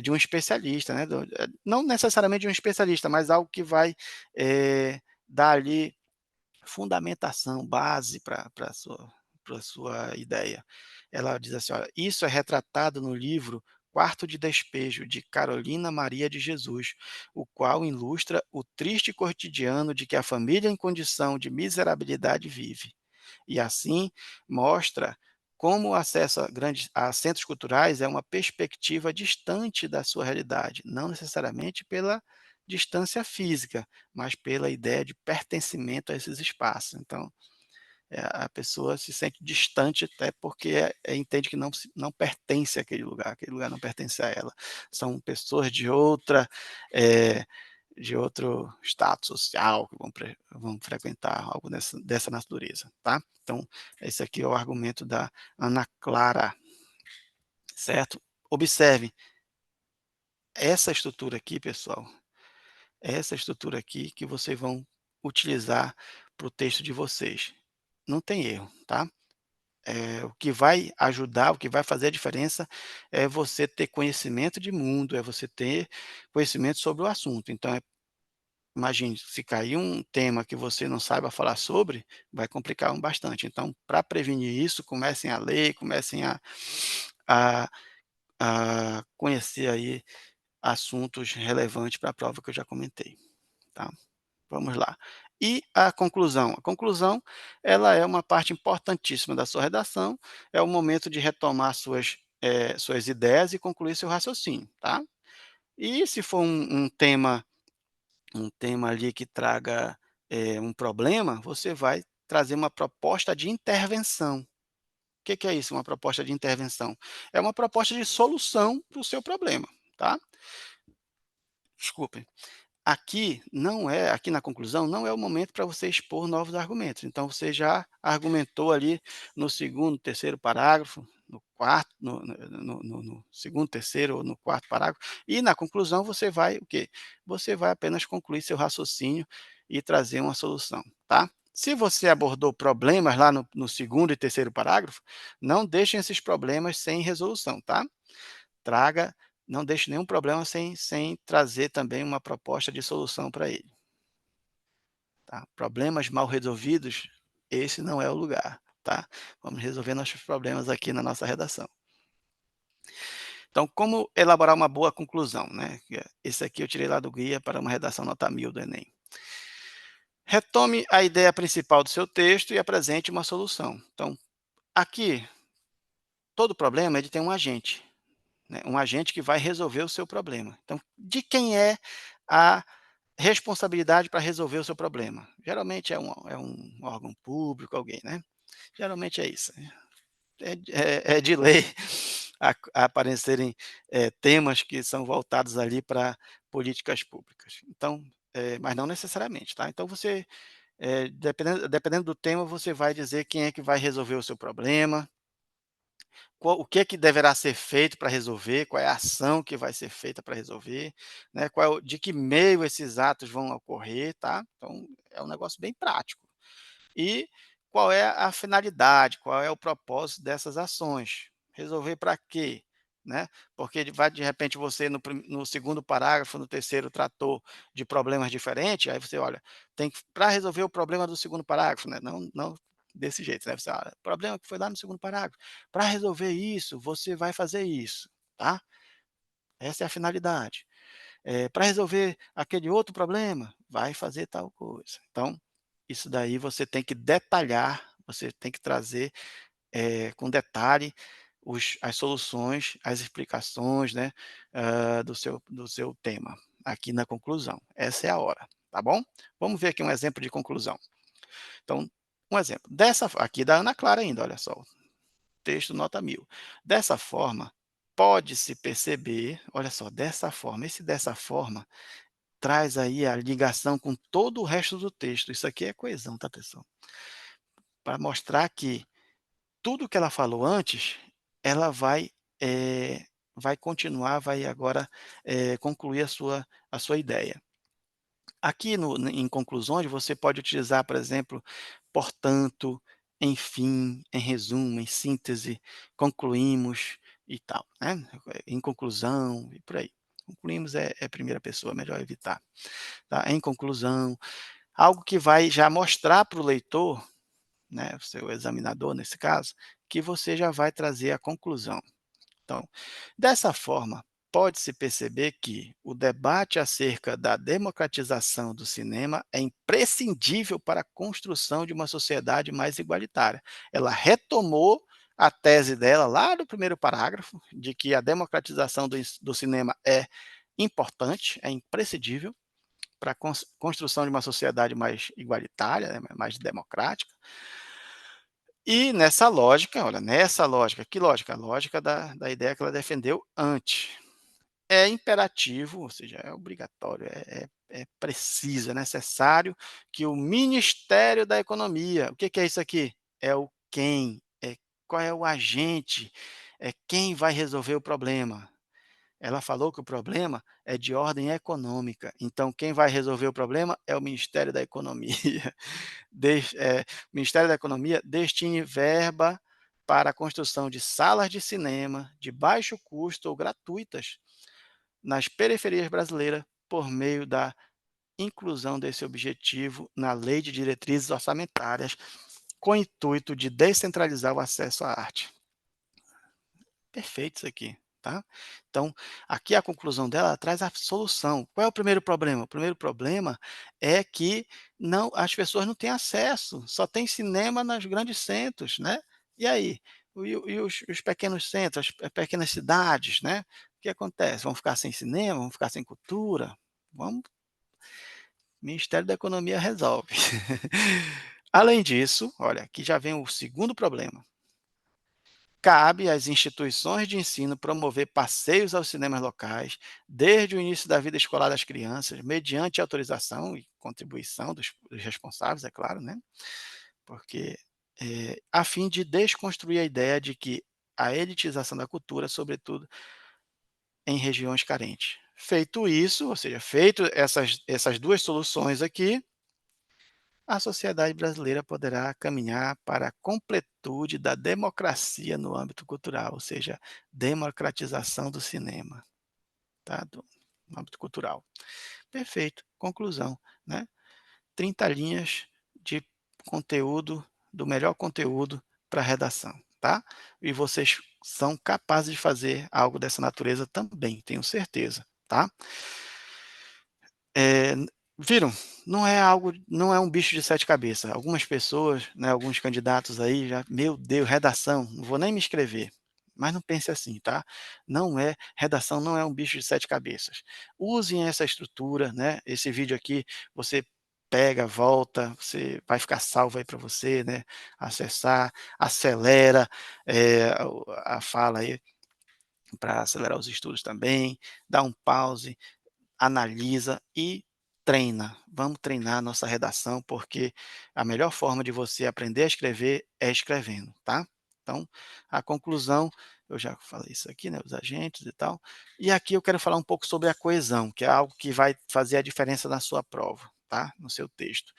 de um especialista, né, não necessariamente de um especialista, mas algo que vai, dar ali fundamentação, base para a sua ideia. Ela diz assim: "Olha, isso é retratado no livro Quarto de Despejo, de Carolina Maria de Jesus, o qual ilustra o triste cotidiano de que a família em condição de miserabilidade vive. E assim mostra como o acesso a centros culturais é uma perspectiva distante da sua realidade, não necessariamente pela distância física, mas pela ideia de pertencimento a esses espaços. Então, a pessoa se sente distante até porque, entende que não pertence àquele lugar não pertence a ela. São pessoas eh, de outro status social que vão frequentar algo dessa natureza, tá. Então, esse aqui é o argumento da Ana Clara, certo. Observe, essa estrutura aqui pessoal, essa estrutura aqui que vocês vão utilizar para o texto de vocês. Não tem erro, tá. O que vai ajudar, o que vai fazer a diferença é você ter conhecimento de mundo, é você ter conhecimento sobre o assunto. Então, imagine, se cair um tema que você não saiba falar sobre, vai complicar bastante. Então, para prevenir isso, comecem a ler, comecem a conhecer aí assuntos relevantes para a prova que eu já comentei, tá. Vamos lá. E a conclusão? A conclusão, ela é uma parte importantíssima da sua redação, é o momento de retomar suas ideias e concluir seu raciocínio, tá. E se for um tema ali que traga, um problema, você vai trazer uma proposta de intervenção. O que é isso, uma proposta de intervenção? É uma proposta de solução para o seu problema, tá. Desculpem. Aqui na conclusão, não é o momento para você expor novos argumentos. Então você já argumentou ali no segundo, terceiro parágrafo, no quarto, no segundo, terceiro ou no quarto parágrafo, e na conclusão você vai o quê? Você vai apenas concluir seu raciocínio e trazer uma solução, tá. Se você abordou problemas lá no segundo e terceiro parágrafo, não deixem esses problemas sem resolução, tá. Traga Não deixe nenhum problema sem trazer também uma proposta de solução para ele, tá. Problemas mal resolvidos, esse não é o lugar, tá. Vamos resolver nossos problemas aqui na nossa redação. Então, como elaborar uma boa conclusão, né, esse aqui eu tirei lá do guia para uma redação nota 1000 do Enem. Retome a ideia principal do seu texto e apresente uma solução. Então, aqui, todo problema ele tem um agente, né, um agente que vai resolver o seu problema. Então, de quem é a responsabilidade para resolver o seu problema? Geralmente é um órgão público, alguém, né. Geralmente é isso. É de lei aparecerem, temas que são voltados ali para políticas públicas. Então, mas não necessariamente, tá. Então você, dependendo do tema, você vai dizer quem é que vai resolver o seu problema, o que é que deverá ser feito para resolver, qual é a ação que vai ser feita para resolver, né, de que meio esses atos vão ocorrer, tá. Então é um negócio bem prático. E qual é a finalidade, qual é o propósito dessas ações? Resolver para quê? Né? Porque de repente você no segundo parágrafo, no terceiro tratou de problemas diferentes, aí você olha, tem que para resolver o problema do segundo parágrafo, né? Não desse jeito, né, você: "Ah, problema que foi lá no segundo parágrafo, para resolver isso, você vai fazer isso, tá? Essa é a finalidade. Para resolver aquele outro problema, vai fazer tal coisa". Então, isso daí você tem que detalhar, você tem que trazer, com detalhe as soluções, as explicações, né, do seu tema, aqui na conclusão. Essa é a hora, tá bom? Vamos ver aqui um exemplo de conclusão. Então, um exemplo, aqui da Ana Clara ainda, olha só, texto nota 1000. Dessa forma, pode-se perceber, olha só, dessa forma, esse "dessa forma" traz aí a ligação com todo o resto do texto, isso aqui é coesão, tá, pessoal? Para mostrar que tudo que ela falou antes, ela vai continuar, vai agora, concluir a sua ideia. Aqui em conclusões, você pode utilizar, por exemplo, portanto, enfim, em resumo, em síntese, concluímos e tal, né, em conclusão e por aí. Concluímos é primeira pessoa, melhor evitar, tá. Em conclusão, algo que vai já mostrar para o leitor, né, o seu examinador nesse caso, que você já vai trazer a conclusão. Então, dessa forma, pode-se perceber que o debate acerca da democratização do cinema é imprescindível para a construção de uma sociedade mais igualitária. Ela retomou a tese dela lá no primeiro parágrafo, de que a democratização do cinema é importante, é imprescindível para a construção de uma sociedade mais igualitária, né, mais democrática. E nessa lógica, olha, nessa lógica, que lógica? A lógica da ideia que ela defendeu antes. É imperativo, ou seja, é obrigatório, é preciso, é necessário que o Ministério da Economia, o que que é isso aqui? É o quem, qual é o agente, é quem vai resolver o problema. Ela falou que o problema é de ordem econômica, então quem vai resolver o problema é o Ministério da Economia. O Ministério da Economia destine verba para a construção de salas de cinema de baixo custo ou gratuitas nas periferias brasileiras por meio da inclusão desse objetivo na Lei de Diretrizes Orçamentárias, com o intuito de descentralizar o acesso à arte. Perfeito isso aqui, tá. Então, aqui a conclusão dela, ela traz a solução. Qual é o primeiro problema? O primeiro problema é que não as pessoas não têm acesso, só tem cinema nos grandes centros, né. E aí? E os pequenos centros, as pequenas cidades, né, o que acontece? Vão ficar sem cinema, vão ficar sem cultura? Vamos Ministério da Economia resolve. Além disso, olha, aqui já vem o segundo problema. Cabe às instituições de ensino promover passeios aos cinemas locais, desde o início da vida escolar das crianças, mediante autorização e contribuição dos responsáveis, é claro, né? Porque, a fim de desconstruir a ideia de que a elitização da cultura, sobretudo em regiões carentes. Feito isso, ou seja, feito essas 2 soluções aqui, a sociedade brasileira poderá caminhar para a completude da democracia no âmbito cultural, ou seja, democratização do cinema, tá, no âmbito cultural. Perfeito, conclusão, né, 30 linhas de conteúdo, do melhor conteúdo para redação, tá. E vocês são capazes de fazer algo dessa natureza também, tenho certeza, tá. Eh, viram? Não é um bicho de 7 cabeças. Algumas pessoas, né, alguns candidatos aí já: "Meu Deus, redação, não vou nem me inscrever". Mas não pense assim, tá. Redação não é um bicho de 7 cabeças. Usem essa estrutura, né, esse vídeo aqui você pega, volta, você vai ficar salvo aí para você, né, acessar, acelera, a fala aí para acelerar os estudos também, dá um pause, analisa e treina. Vamos treinar a nossa redação, porque a melhor forma de você aprender a escrever é escrevendo, tá. Então, a conclusão, eu já falei isso aqui, né, os agentes e tal, e aqui eu quero falar um pouco sobre a coesão, que é algo que vai fazer a diferença na sua prova, tá, no seu texto.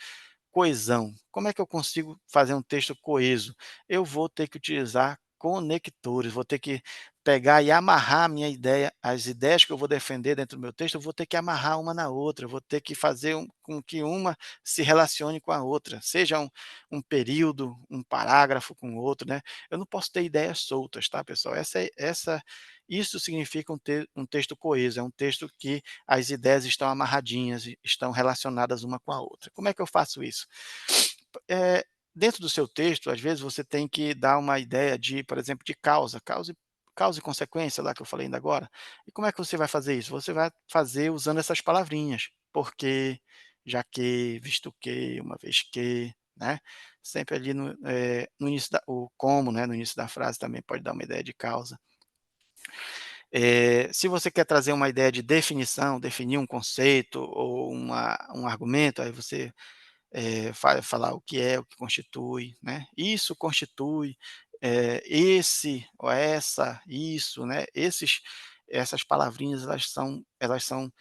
Coesão, como é que eu consigo fazer um texto coeso? Eu vou ter que utilizar conectores, vou ter que pegar e amarrar a minha ideia, as ideias que eu vou defender dentro do meu texto, eu vou ter que amarrar uma na outra, eu vou ter que fazer com que uma se relacione com a outra, seja um período, um parágrafo com o outro, né. Eu não posso ter ideias soltas, tá, pessoal? Isso significa um texto coeso, é um texto que as ideias estão amarradinhas e estão relacionadas uma com a outra. Como é que eu faço isso? Eh, Dentro do seu texto, às vezes, você tem que dar uma ideia de, por exemplo, de causa e consequência, lá que eu falei ainda agora. E como é que você vai fazer isso? Você vai fazer usando essas palavrinhas, porque, já que, visto que, uma vez que, né, sempre ali no início o como, né, no início da frase também pode dar uma ideia de causa. Se você quer trazer uma ideia de definição, definir um conceito ou um argumento, aí você falar o que é, o que constitui, né. Isso constitui, esse ou essa, isso, né. Essas palavrinhas elas são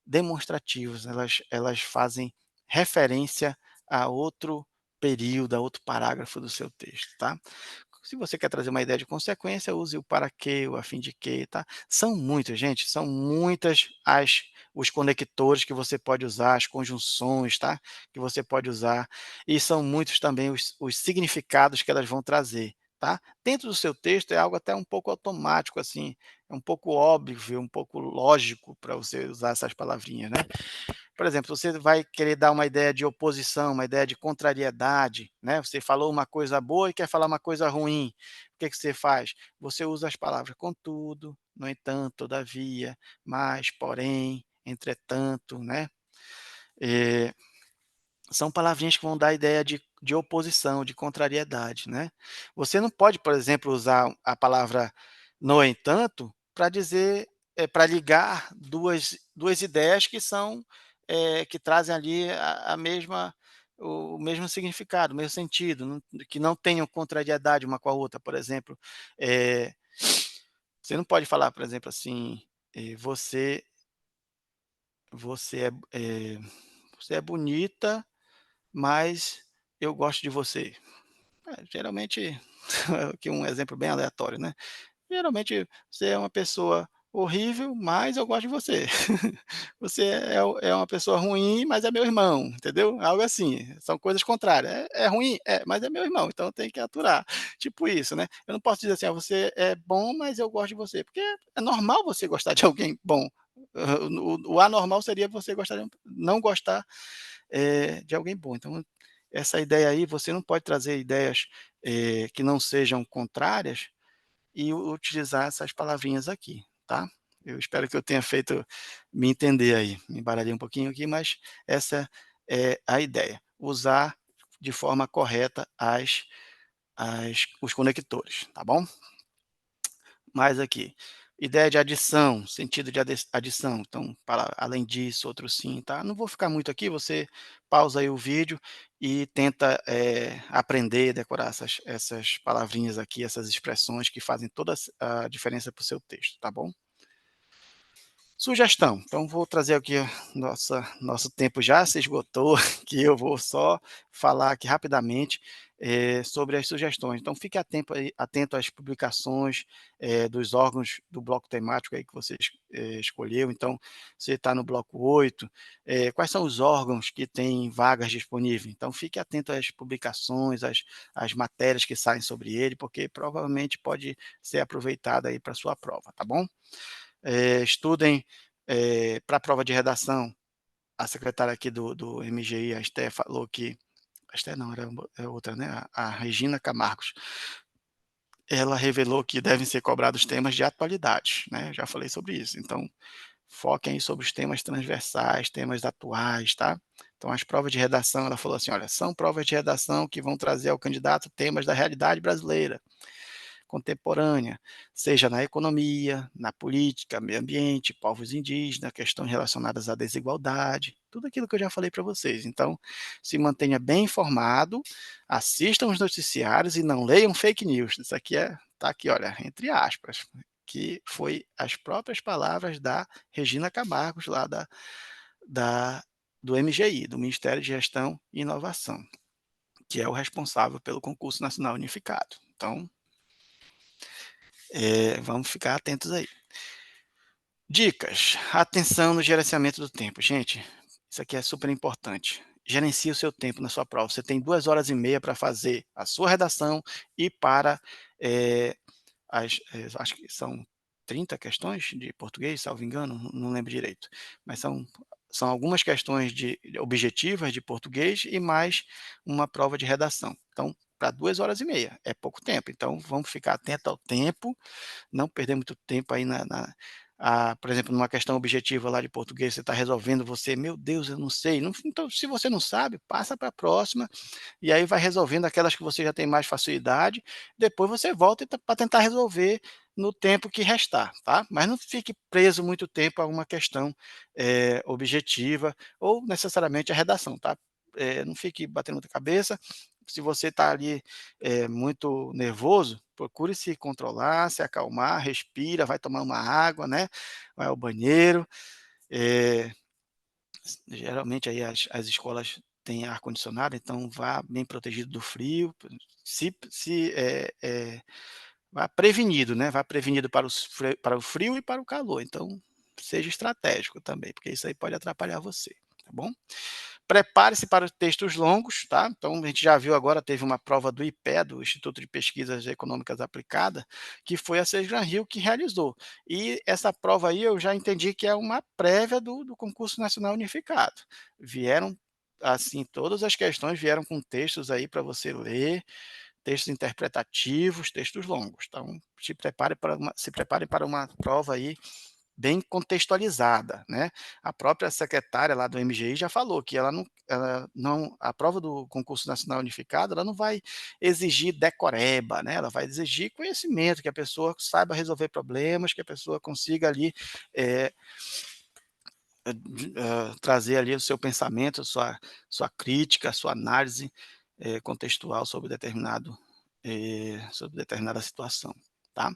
demonstrativas, elas fazem referência a outro período, a outro parágrafo do seu texto, tá. Se você quer trazer uma ideia de consequência, use o para quê, o a fim de quê, tá. São muitas, gente, são muitas os conectores que você pode usar, as conjunções, tá, que você pode usar, e são muitos também os significados que elas vão trazer, tá. Dentro do seu texto é algo até um pouco automático, assim, é um pouco óbvio, um pouco lógico para você usar essas palavrinhas, né. Por exemplo, você vai querer dar uma ideia de oposição, uma ideia de contrariedade, né, você falou uma coisa boa e quer falar uma coisa ruim. O que que você faz? Você usa as palavras contudo, no entanto, todavia, mas, porém, entretanto, né. Eh São palavrinhas que vão dar a ideia de oposição, de contrariedade, né. Você não pode, por exemplo, usar a palavra "no entanto" para dizer, para ligar duas ideias que são, que trazem ali a mesma o mesmo significado, o mesmo sentido, que não tenham contrariedade uma com a outra. Por exemplo, eh, você não pode falar, por exemplo, assim, "Você é, você é bonita, mas eu gosto de você". Geralmente, aqui um exemplo bem aleatório, né. Geralmente você é uma pessoa horrível, mas eu gosto de você. Você é uma pessoa ruim, mas é meu irmão, entendeu? Algo assim, são coisas contrárias. É ruim? É, mas é meu irmão, então tem que aturar. Tipo isso, né. Eu não posso dizer assim: "Ah, você é bom, mas eu gosto de você", porque é normal você gostar de alguém bom. O anormal seria você gostar não gostar, de alguém bom. Então, essa ideia aí, você não pode trazer ideias, que não sejam contrárias e utilizar essas palavrinhas aqui, tá. Eu espero que eu tenha feito me entender aí. Me embaralhei um pouquinho aqui, mas essa é a ideia, usar de forma correta os conectores, tá bom? Mais aqui, ideia de adição, sentido de adição, então, para além disso, outro sim, tá. Não vou ficar muito aqui, você pausa aí o vídeo e tenta, aprender, decorar essas palavrinhas aqui, essas expressões que fazem toda a diferença para o seu texto, tá bom? Sugestão, então vou trazer aqui nosso tempo já se esgotou, que eu vou só falar aqui rapidamente, sobre as sugestões. Então fique atento às publicações, dos órgãos do bloco temático aí que você escolheu. Então, você está no bloco 8, quais são os órgãos que têm vagas disponíveis? Então fique atento às publicações, às matérias que saem sobre ele, porque provavelmente pode ser aproveitado aí para sua prova, tá bom? Estudem, para a prova de redação, a secretária aqui do MGI, a Esté, falou que a Esté não, é outra, né, a Regina Camargos, ela revelou que devem ser cobrados temas de atualidade, né, já falei sobre isso, então foquem aí sobre os temas transversais, temas atuais, tá. Então as provas de redação, ela falou assim: "Olha, são provas de redação que vão trazer ao candidato temas da realidade brasileira contemporânea, seja na economia, na política, meio ambiente, povos indígenas, questões relacionadas à desigualdade, tudo aquilo que eu já falei para vocês. Então, se mantenha bem informado, assistam os noticiários e não leiam fake news. Isso aqui tá aqui, olha, entre aspas, que foi as próprias palavras da Regina Camargos, lá da do MGI, do Ministério de Gestão e Inovação, que é o responsável pelo concurso nacional unificado. Então, Vamos ficar atentos aí. Dicas: atenção no gerenciamento do tempo. Gente, isso aqui é super importante. Gerencie o seu tempo na sua prova. Você tem 2 horas e meia para fazer a sua redação e para, eh, acho que são 30 questões de português, salvo engano, não lembro direito, mas são algumas questões objetivas de português e mais uma prova de redação. Então, para 2 horas e meia, é pouco tempo, então vamos ficar atento ao tempo, não perder muito tempo aí por exemplo, numa questão objetiva lá de português, você está resolvendo, você: "Meu Deus, eu não sei", não, então, se você não sabe, passa para a próxima, e aí vai resolvendo aquelas que você já tem mais facilidade, depois você volta para tentar resolver no tempo que restar, tá. Mas não fique preso muito tempo a uma questão, objetiva ou necessariamente a redação, tá. Não fique batendo muita cabeça, se você está ali, muito nervoso, procure se controlar, se acalmar, respira, vai tomar uma água, né, vai ao banheiro, eh geralmente aí as escolas têm ar-condicionado, então vá bem protegido do frio, vá prevenido, né, vá prevenido para o frio e para o calor, então seja estratégico também, porque isso aí pode atrapalhar você, tá bom? Prepare-se para os textos longos, tá? Então a gente já viu agora, teve uma prova do IPE, do Instituto de Pesquisas Econômicas Aplicada, que foi a Sejam Rio que realizou. E essa prova aí eu já entendi que é uma prévia do concurso nacional unificado. Vieram, assim, todas as questões vieram com textos aí para você ler, textos interpretativos, textos longos. Então, se prepare para uma prova aí bem contextualizada, né. A própria secretária lá do MGI já falou que ela não a prova do concurso nacional unificado, ela não vai exigir decoreba, né, ela vai exigir conhecimento, que a pessoa saiba resolver problemas, que a pessoa consiga ali, eh trazer ali o seu pensamento, sua crítica, sua análise, contextual sobre determinada situação, tá.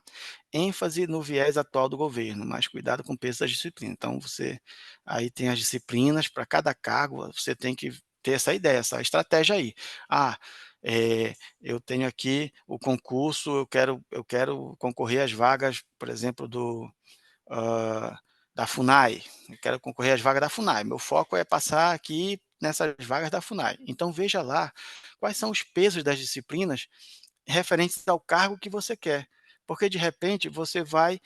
ênfase no viés atual do governo, mas cuidado com o peso das disciplinas. Então você aí tem as disciplinas para cada cargo, você tem que ter essa ideia, essa estratégia aí. Ah, eu tenho aqui o concurso, eu quero concorrer às vagas, por exemplo, hã, da FUNAI, eu quero concorrer às vagas da FUNAI, meu foco é passar aqui nessas vagas da FUNAI. Então veja lá quais são os pesos das disciplinas referentes ao cargo que você quer, porque de repente você vai,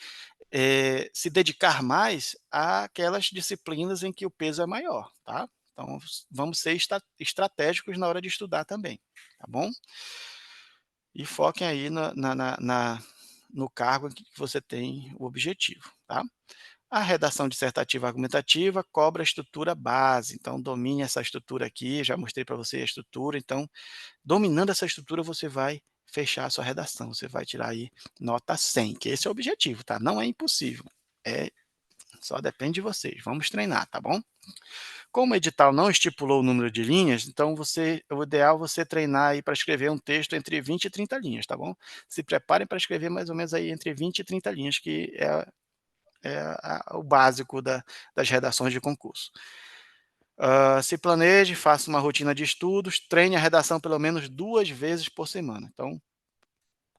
se dedicar mais àquelas disciplinas em que o peso é maior, tá. Então vamos ser estratégicos na hora de estudar também, tá bom? E foquem aí no cargo em que você tem o objetivo, tá? A redação dissertativa argumentativa cobra a estrutura base, então domine essa estrutura aqui, já mostrei para você a estrutura, então dominando essa estrutura você vai fechar a sua redação, você vai tirar aí nota 100, que esse é o objetivo, tá, não é impossível, é só depende de vocês, vamos treinar, tá bom? Como o edital não estipulou o número de linhas, então o ideal é você treinar aí para escrever um texto entre 20 e 30 linhas, tá bom? Se preparem para escrever mais ou menos aí entre 20 e 30 linhas, que o básico das redações de concurso. Se planeje, faça uma rotina de estudos, treine a redação pelo menos 2 vezes por semana. Então,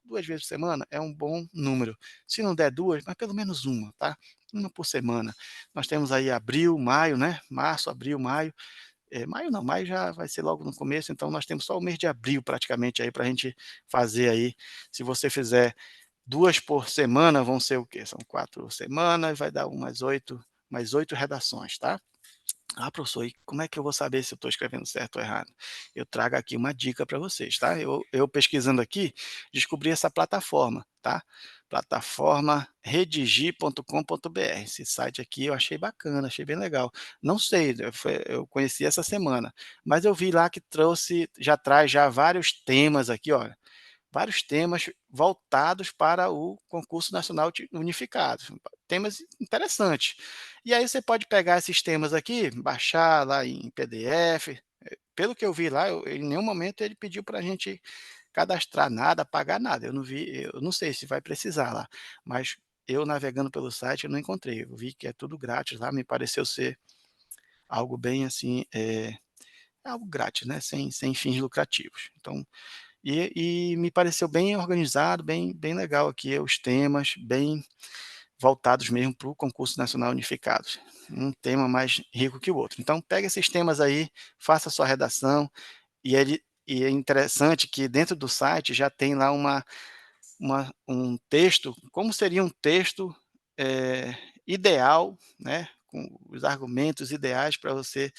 2 vezes por semana é um bom número. Se não der 2, mas pelo menos uma, tá? Uma por semana. Nós temos aí abril, maio, né? Março, abril, maio. Maio não, maio já vai ser logo no começo, então nós temos só o mês de abril praticamente aí para a gente fazer aí. Se você fizer 2 por semana, vão ser o quê? São 4 semanas, vai dar umas 8 redações, tá? "Ah, professor, e como é que eu vou saber se eu estou escrevendo certo ou errado?" Eu trago aqui uma dica para vocês, tá? Eu pesquisando aqui, descobri essa plataforma, tá? Plataforma redigir.com.br. Esse site aqui eu achei bacana, achei bem legal. Não sei, eu conheci essa semana, mas eu vi lá que já traz já vários temas aqui, ó, vários temas voltados para o concurso nacional unificado, temas interessantes. E aí você pode pegar esses temas aqui, baixar lá em PDF, pelo que eu vi lá, em nenhum momento ele pediu para a gente cadastrar nada, pagar nada, eu não sei se vai precisar lá, mas eu navegando pelo site eu não encontrei, eu vi que é tudo grátis lá, me pareceu ser algo bem assim, algo grátis, né, sem fins lucrativos. Então e me pareceu bem organizado, bem legal aqui os temas, bem voltados mesmo para o concurso nacional unificado, um tema mais rico que o outro. Então pega esses temas aí, faça a sua redação, e é interessante que dentro do site já tem lá um texto, como seria um texto, ideal, né, com os argumentos ideais para você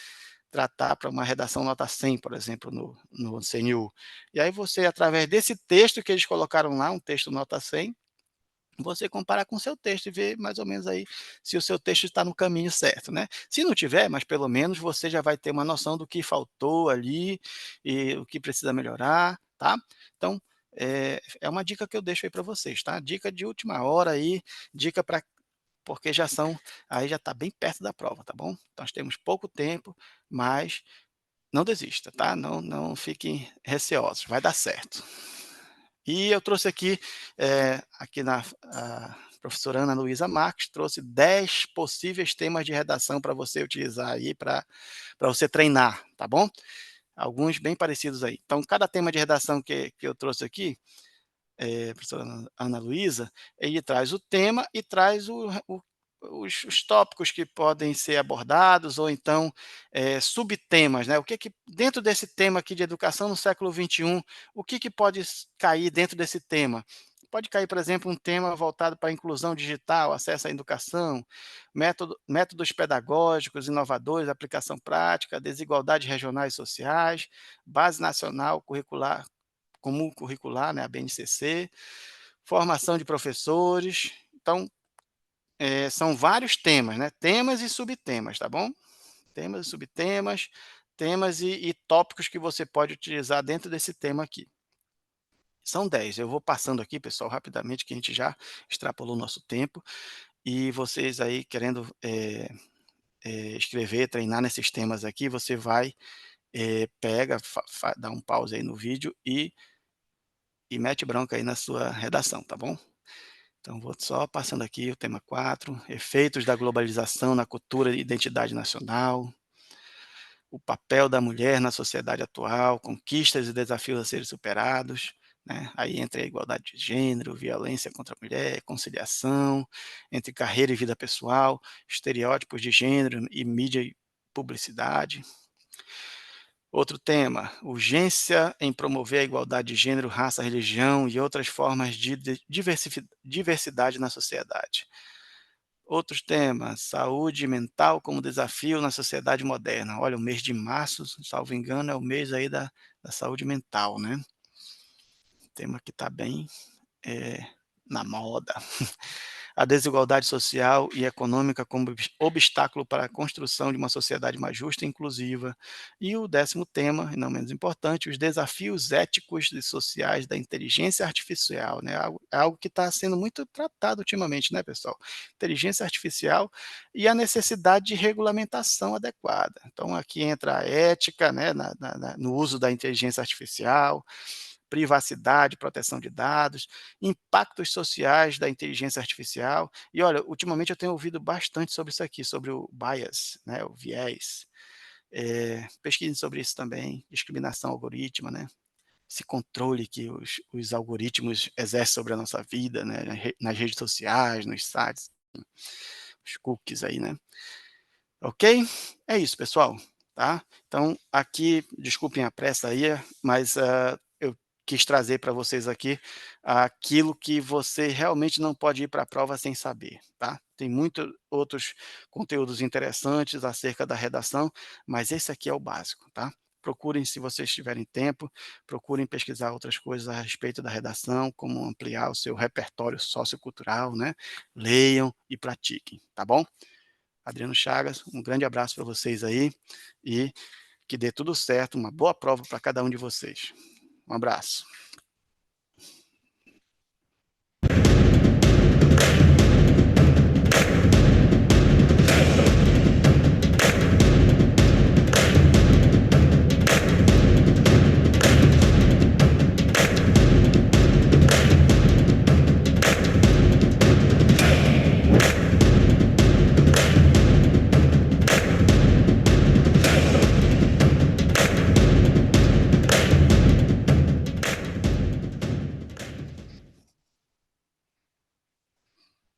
tratar para uma redação nota 100, por exemplo, no CNU. E aí você, através desse texto que eles colocaram lá, um texto nota 100, você comparar com o seu texto e ver mais ou menos aí se o seu texto está no caminho certo, né. Se não tiver, mas pelo menos você já vai ter uma noção do que faltou ali, e o que precisa melhorar, tá. Então, é uma dica que eu deixo aí para vocês, tá. Dica de última hora aí, dica para porque já está bem perto da prova, tá bom. Então, nós temos pouco tempo, mas não desista, tá, não fiquem receosos, vai dar certo. E eu trouxe aqui, aqui a professora Ana Luísa Marques trouxe 10 possíveis temas de redação para você utilizar aí para você treinar, tá bom? Alguns bem parecidos aí. Então cada tema de redação que eu trouxe aqui, professora Ana Luísa, ele traz o tema e traz os tópicos que podem ser abordados ou então, subtemas, né, o que que dentro desse tema aqui de educação no século XXI, o que que pode cair dentro desse tema? Pode cair, por exemplo, um tema voltado para a inclusão digital, acesso à educação, métodos pedagógicos inovadores, aplicação prática, desigualdades regionais e sociais, base nacional curricular comum curricular, né, a BNCC, formação de professores. Então, são vários temas, né, temas e subtemas, tá bom? Temas e subtemas, temas e tópicos que você pode utilizar dentro desse tema aqui. São 10. Eu vou passando aqui, pessoal, rapidamente, que a gente já extrapolou o nosso tempo, e vocês aí querendo, escrever, treinar nesses temas aqui, você vai, pega, dá um pause aí no vídeo e mete bronca aí na sua redação, tá bom? Então vou só passando aqui o tema 4, efeitos da globalização na cultura e identidade nacional, o papel da mulher na sociedade atual, conquistas e desafios a serem superados, né, aí entra a igualdade de gênero, violência contra a mulher, conciliação entre carreira e vida pessoal, estereótipos de gênero e mídia e publicidade. Outro tema, urgência em promover a igualdade de gênero, raça, religião e outras formas de diversidade na sociedade. Outros temas, saúde mental como desafio na sociedade moderna. Olha, o mês de março, salvo engano, é o mês aí da saúde mental, né. Tema que está bem, eh, na moda. A desigualdade social e econômica como obstáculo para a construção de uma sociedade mais justa e inclusiva. E o 10º tema, e não menos importante, os desafios éticos e sociais da inteligência artificial, né, algo que está sendo muito tratado ultimamente, né, pessoal. Inteligência artificial e a necessidade de regulamentação adequada. Então aqui entra a ética, né, no uso da inteligência artificial, privacidade, proteção de dados, impactos sociais da inteligência artificial. E olha, ultimamente eu tenho ouvido bastante sobre isso aqui, sobre o bias, né, o viés. Pesquisem sobre isso também, discriminação algorítmica, né, esse controle que os algoritmos exercem sobre a nossa vida, né, nas redes sociais, nos sites, os cookies aí, né. Ok? É isso, pessoal, tá? Então, aqui, desculpem a pressa aí, mas, eu quis trazer para vocês aqui aquilo que você realmente não pode ir para a prova sem saber, tá? Tem muitos outros conteúdos interessantes acerca da redação, mas esse aqui é o básico, tá? Procurem, se vocês tiverem tempo, procurem pesquisar outras coisas a respeito da redação, como ampliar o seu repertório sociocultural, né? Leiam e pratiquem, tá bom? Adriano Chagas, um grande abraço para vocês aí e que dê tudo certo, uma boa prova para cada um de vocês. Um abraço.